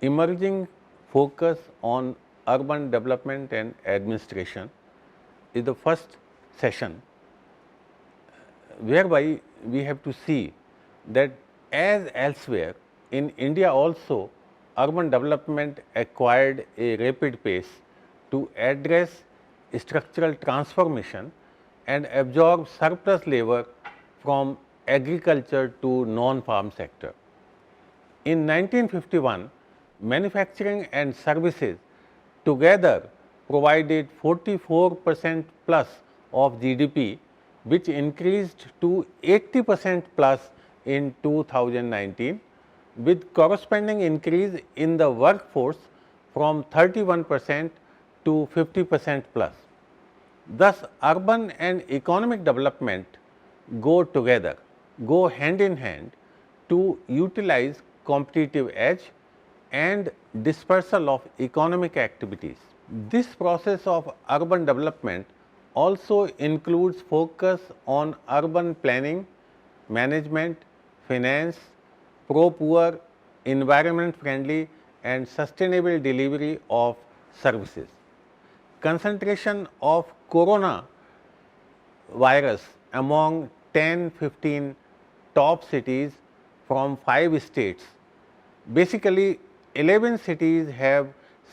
emerging focus on urban development and administration is the first session, whereby we have to see that as elsewhere in India also urban development acquired a rapid pace to address structural transformation and absorb surplus labor from agriculture to non-farm sector. In 1951, manufacturing and services together provided 44% plus of GDP, which increased to 80% plus in 2019, with corresponding increase in the workforce from 31% to 50% plus. Thus, urban and economic development go together, go hand in hand to utilize competitive edge and dispersal of economic activities. This process of urban development also includes focus on urban planning, management, finance, pro-poor, environment friendly and sustainable delivery of services. Concentration of corona virus among 10-15 top cities from 5 states. Basically 11 cities have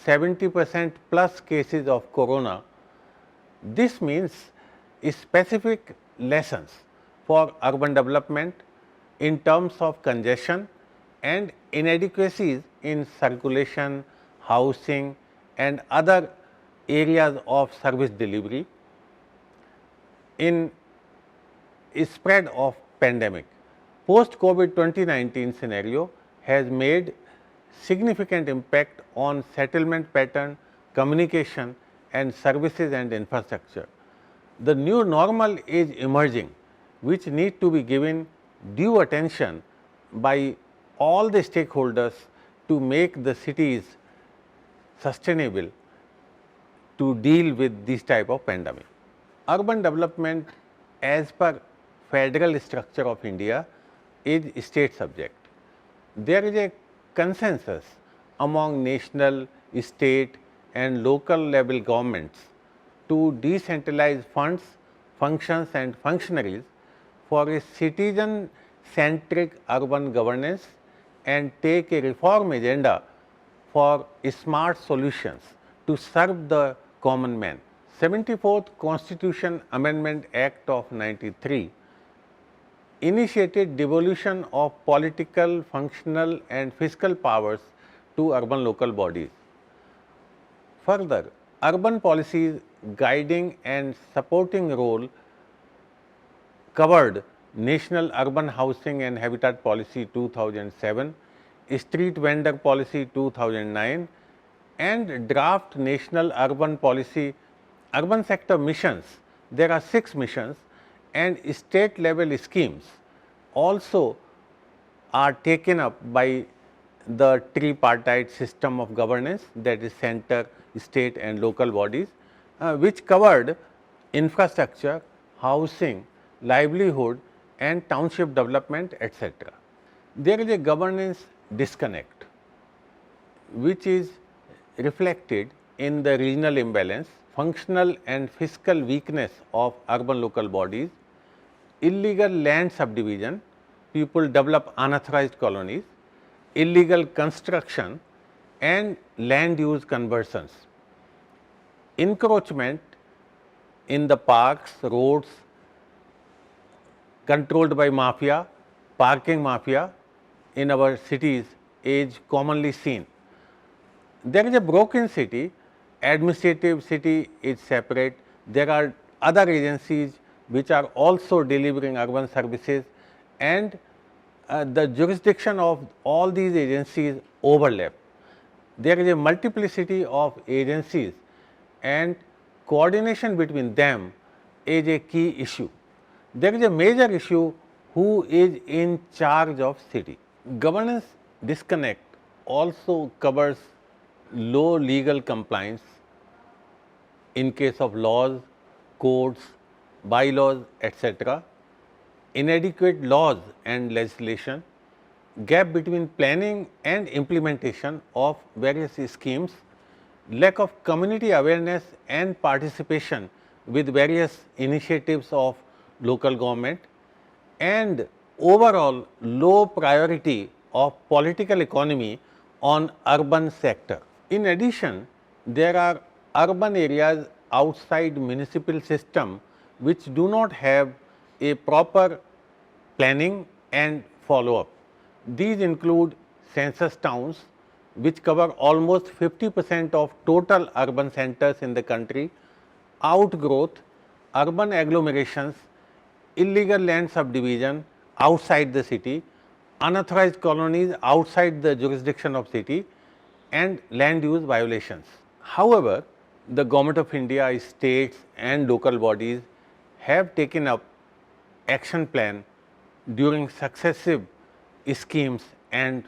70% plus cases of corona. This means specific lessons for urban development in terms of congestion and inadequacies in circulation, housing and other areas of service delivery. In spread of pandemic, post-COVID 2019 scenario has made significant impact on settlement pattern, communication and services and infrastructure. The new normal is emerging, which need to be given due attention by all the stakeholders to make the cities sustainable to deal with this type of pandemic. Urban development as per federal structure of India is state subject. There is a consensus among national, state and local level governments to decentralize funds, functions and functionaries for a citizen centric urban governance and take a reform agenda for smart solutions to serve the common man. 74th Constitution Amendment Act of 93 initiated devolution of political, functional and fiscal powers to urban local bodies. Further, urban policies guiding and supporting role covered National Urban Housing and Habitat Policy 2007, Street Vendor Policy 2009 and draft National Urban Policy. Urban sector missions, there are 6 missions and state level schemes also are taken up by the tripartite system of governance, that is center, state and local bodies, which covered infrastructure, housing, livelihood and township development, etc. There is a governance disconnect which is reflected in the regional imbalance, functional and fiscal weakness of urban local bodies, illegal land subdivision, people develop unauthorized colonies, illegal construction and land use conversions, encroachment in the parks, roads controlled by mafia, parking mafia in our cities is commonly seen. There is a broken city, administrative city is separate, there are other agencies which are also delivering urban services and the jurisdiction of all these agencies overlap. There is a multiplicity of agencies and coordination between them is a key issue. There is a major issue who is in charge of city. Governance disconnect also covers low legal compliance in case of laws, codes, bylaws, etc., inadequate laws and legislation, gap between planning and implementation of various schemes, lack of community awareness and participation with various initiatives of local government, and overall low priority of political economy on urban sector. In addition, there are urban areas outside municipal system which do not have a proper planning and follow up. These include census towns, which cover almost 50% of total urban centers in the country, outgrowth, urban agglomerations, illegal land subdivision outside the city, unauthorized colonies outside the jurisdiction of city, and land use violations. However, the Government of India, states and local bodies have taken up action plan during successive schemes and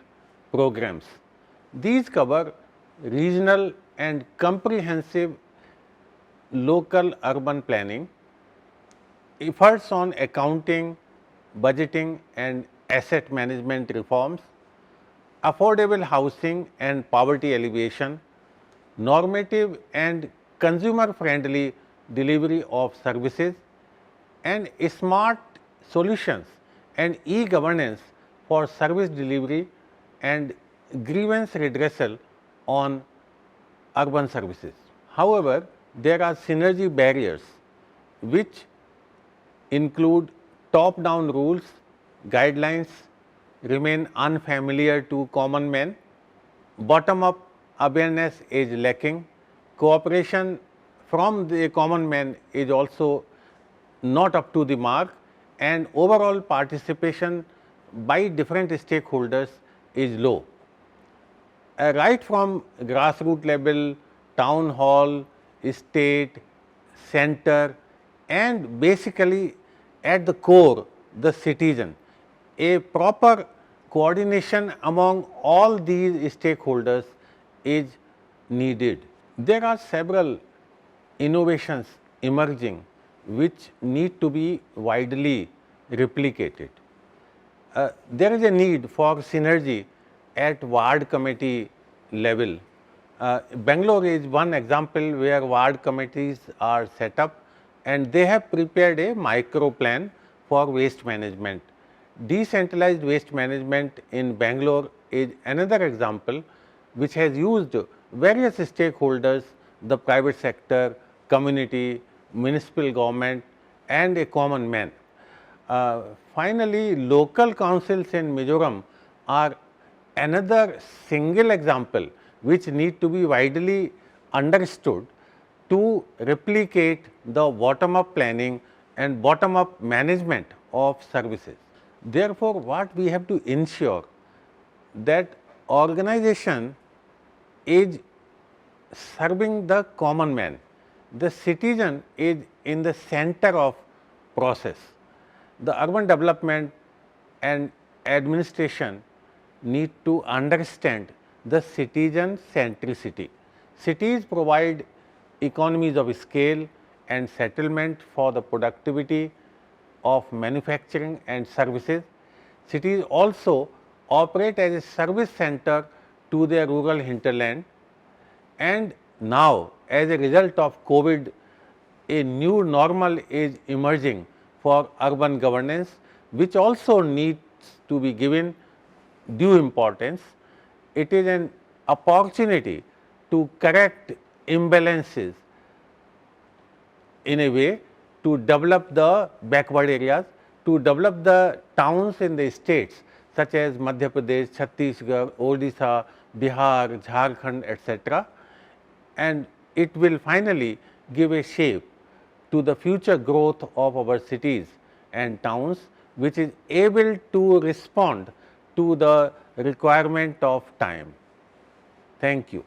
programs. These cover regional and comprehensive local urban planning, efforts on accounting, budgeting and asset management reforms, affordable housing and poverty alleviation, normative and consumer friendly delivery of services, and smart solutions and e-governance for service delivery and grievance redressal on urban services. However, there are synergy barriers which include top down rules, guidelines remain unfamiliar to common men, bottom up awareness is lacking, cooperation from the common man is also not up to the mark, and overall participation by different stakeholders is low. Right from grassroots level, town hall, state, center, and basically at the core the citizen, a proper coordination among all these stakeholders is needed. There are several innovations emerging which need to be widely replicated. There is a need for synergy at ward committee level. Bangalore is one example where ward committees are set up and they have prepared a micro plan for waste management. Decentralized waste management in Bangalore is another example which has used various stakeholders, the private sector, community, municipal government and a common man. Finally, local councils in Mizoram are another single example which need to be widely understood to replicate the bottom up planning and bottom up management of services. Therefore, what we have to ensure that organization is serving the common man, the citizen is in the center of process. The urban development and administration need to understand the citizen centricity. Cities provide economies of scale and settlement for the productivity of manufacturing and services. Cities also operate as a service center to their rural hinterland, and now as a result of COVID, a new normal is emerging for urban governance, which also needs to be given due importance. It is an opportunity to correct imbalances in a way to develop the backward areas, to develop the towns in the states such as Madhya Pradesh, Chhattisgarh, Odisha, Bihar, Jharkhand, etc. And it will finally give a shape to the future growth of our cities and towns, which is able to respond to the requirement of time. Thank you.